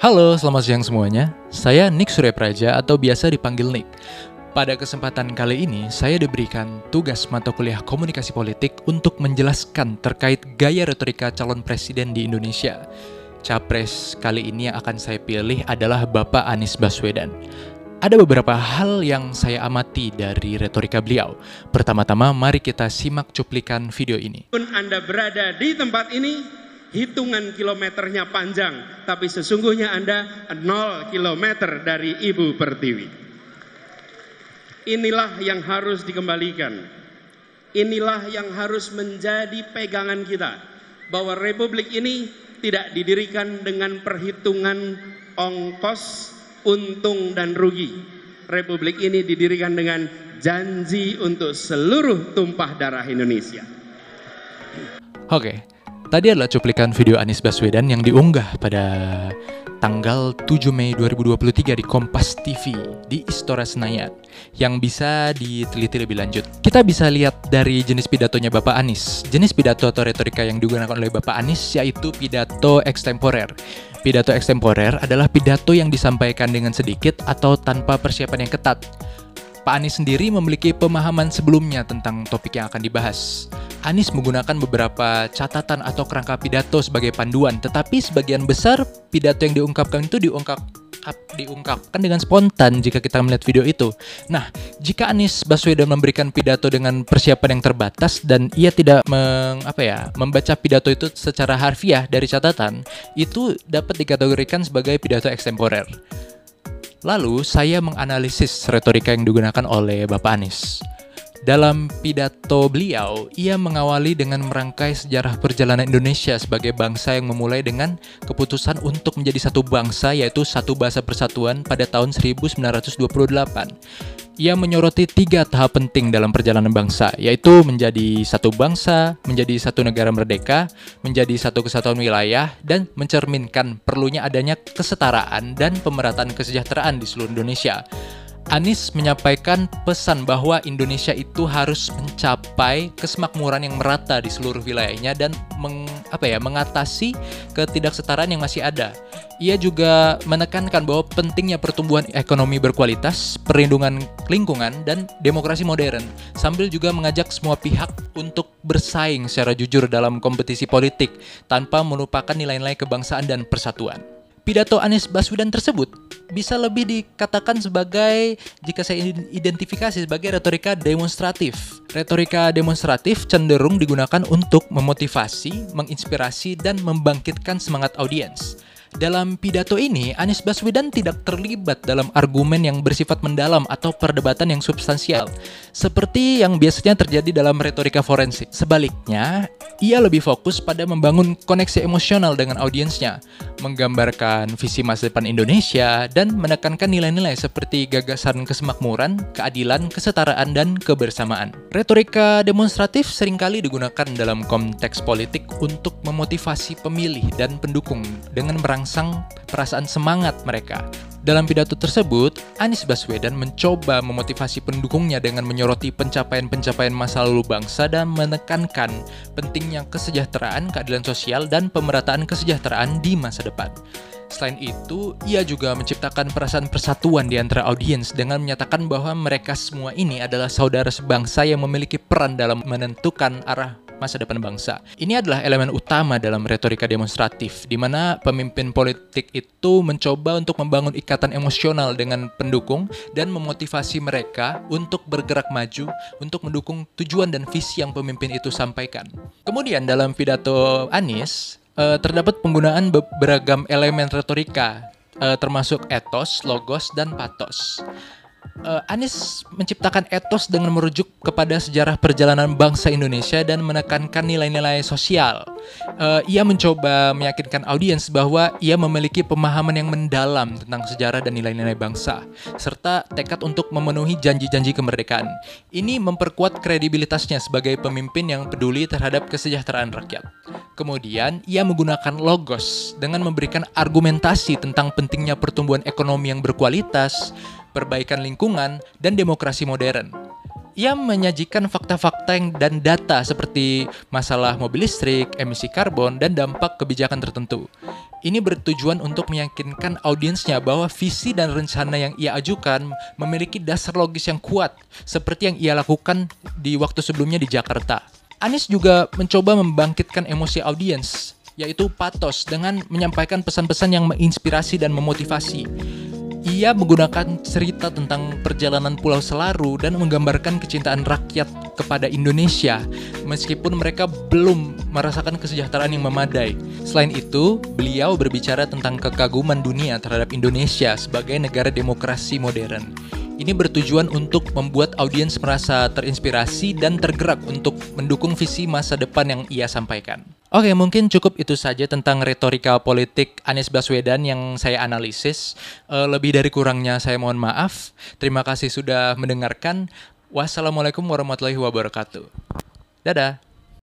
Halo, selamat siang semuanya. Saya Nick Surya Praja atau biasa dipanggil Nick. Pada kesempatan kali ini, saya diberikan tugas mata kuliah komunikasi politik untuk menjelaskan terkait gaya retorika calon presiden di Indonesia. Capres kali ini yang akan saya pilih adalah Bapak Anies Baswedan. Ada beberapa hal yang saya amati dari retorika beliau. Pertama-tama, mari kita simak cuplikan video ini. Anda berada di tempat ini, hitungan kilometernya panjang, tapi sesungguhnya Anda 0 kilometer dari Ibu Pertiwi. Inilah yang harus dikembalikan. Inilah yang harus menjadi pegangan kita, bahwa republik ini tidak didirikan dengan perhitungan ongkos, untung dan rugi. Republik ini didirikan dengan janji untuk seluruh tumpah darah Indonesia. Oke. Tadi adalah cuplikan video Anies Baswedan yang diunggah pada tanggal 7 Mei 2023 di Kompas TV di Istora Senayan yang bisa diteliti lebih lanjut. Kita bisa lihat dari jenis pidatonya Bapak Anies. Jenis pidato atau retorika yang digunakan oleh Bapak Anies yaitu pidato ekstemporer. Pidato ekstemporer adalah pidato yang disampaikan dengan sedikit atau tanpa persiapan yang ketat. Pak Anies sendiri memiliki pemahaman sebelumnya tentang topik yang akan dibahas. Anies menggunakan beberapa catatan atau kerangka pidato sebagai panduan, tetapi sebagian besar pidato yang diungkapkan itu diungkapkan dengan spontan jika kita melihat video itu. Nah, jika Anies Baswedan memberikan pidato dengan persiapan yang terbatas dan ia tidak membaca pidato itu secara harfiah dari catatan, itu dapat dikategorikan sebagai pidato ekstemporer. Lalu, saya menganalisis retorika yang digunakan oleh Bapak Anies. Dalam pidato beliau, ia mengawali dengan merangkai sejarah perjalanan Indonesia sebagai bangsa yang memulai dengan keputusan untuk menjadi satu bangsa, yaitu satu bahasa persatuan pada tahun 1928. Ia menyoroti 3 tahap penting dalam perjalanan bangsa, yaitu menjadi satu bangsa, menjadi satu negara merdeka, menjadi satu kesatuan wilayah, dan mencerminkan perlunya adanya kesetaraan dan pemerataan kesejahteraan di seluruh Indonesia. Anies menyampaikan pesan bahwa Indonesia itu harus mencapai kesemakmuran yang merata di seluruh wilayahnya dan mengatasi ketidaksetaraan yang masih ada. Ia juga menekankan bahwa pentingnya pertumbuhan ekonomi berkualitas, perlindungan lingkungan, dan demokrasi modern, sambil juga mengajak semua pihak untuk bersaing secara jujur dalam kompetisi politik tanpa melupakan nilai-nilai kebangsaan dan persatuan. Pidato Anies Baswedan tersebut bisa lebih dikatakan sebagai, jika saya identifikasi sebagai retorika demonstratif. Retorika demonstratif cenderung digunakan untuk memotivasi, menginspirasi, dan membangkitkan semangat audiens. Dalam pidato ini, Anies Baswedan tidak terlibat dalam argumen yang bersifat mendalam atau perdebatan yang substansial, seperti yang biasanya terjadi dalam retorika forensik. Sebaliknya, ia lebih fokus pada membangun koneksi emosional dengan audiensnya, menggambarkan visi masa depan Indonesia, dan menekankan nilai-nilai seperti gagasan kesemakmuran, keadilan, kesetaraan, dan kebersamaan. Retorika demonstratif seringkali digunakan dalam konteks politik untuk memotivasi pemilih dan pendukung dengan merangsang perasaan semangat mereka. Dalam pidato tersebut, Anies Baswedan mencoba memotivasi pendukungnya dengan menyoroti pencapaian-pencapaian masa lalu bangsa dan menekankan pentingnya kesejahteraan, keadilan sosial, dan pemerataan kesejahteraan di masa depan. Selain itu, ia juga menciptakan perasaan persatuan di antara audiens dengan menyatakan bahwa mereka semua ini adalah saudara sebangsa yang memiliki peran dalam menentukan arah masa depan bangsa. Ini adalah elemen utama dalam retorika demonstratif, di mana pemimpin politik itu mencoba untuk membangun ikatan emosional dengan pendukung dan memotivasi mereka untuk bergerak maju untuk mendukung tujuan dan visi yang pemimpin itu sampaikan. Kemudian dalam pidato Anies, terdapat penggunaan beragam elemen retorika, termasuk etos, logos, dan patos. Anies menciptakan etos dengan merujuk kepada sejarah perjalanan bangsa Indonesia dan menekankan nilai-nilai sosial. Ia mencoba meyakinkan audiens bahwa ia memiliki pemahaman yang mendalam tentang sejarah dan nilai-nilai bangsa, serta tekad untuk memenuhi janji-janji kemerdekaan. Ini memperkuat kredibilitasnya sebagai pemimpin yang peduli terhadap kesejahteraan rakyat. Kemudian, ia menggunakan logos dengan memberikan argumentasi tentang pentingnya pertumbuhan ekonomi yang berkualitas, perbaikan lingkungan, dan demokrasi modern. Ia menyajikan fakta-fakta dan data seperti masalah mobil listrik, emisi karbon, dan dampak kebijakan tertentu. Ini bertujuan untuk meyakinkan audiensnya bahwa visi dan rencana yang ia ajukan memiliki dasar logis yang kuat, seperti yang ia lakukan di waktu sebelumnya di Jakarta. Anies juga mencoba membangkitkan emosi audiens, yaitu patos, dengan menyampaikan pesan-pesan yang menginspirasi dan memotivasi. Ia menggunakan cerita tentang perjalanan Pulau Selaru dan menggambarkan kecintaan rakyat kepada Indonesia, meskipun mereka belum merasakan kesejahteraan yang memadai. Selain itu, beliau berbicara tentang kekaguman dunia terhadap Indonesia sebagai negara demokrasi modern. Ini bertujuan untuk membuat audiens merasa terinspirasi dan tergerak untuk mendukung visi masa depan yang ia sampaikan. Oke, mungkin cukup itu saja tentang retorika politik Anies Baswedan yang saya analisis. Lebih dari kurangnya saya mohon maaf. Terima kasih sudah mendengarkan. Wassalamualaikum warahmatullahi wabarakatuh. Dadah.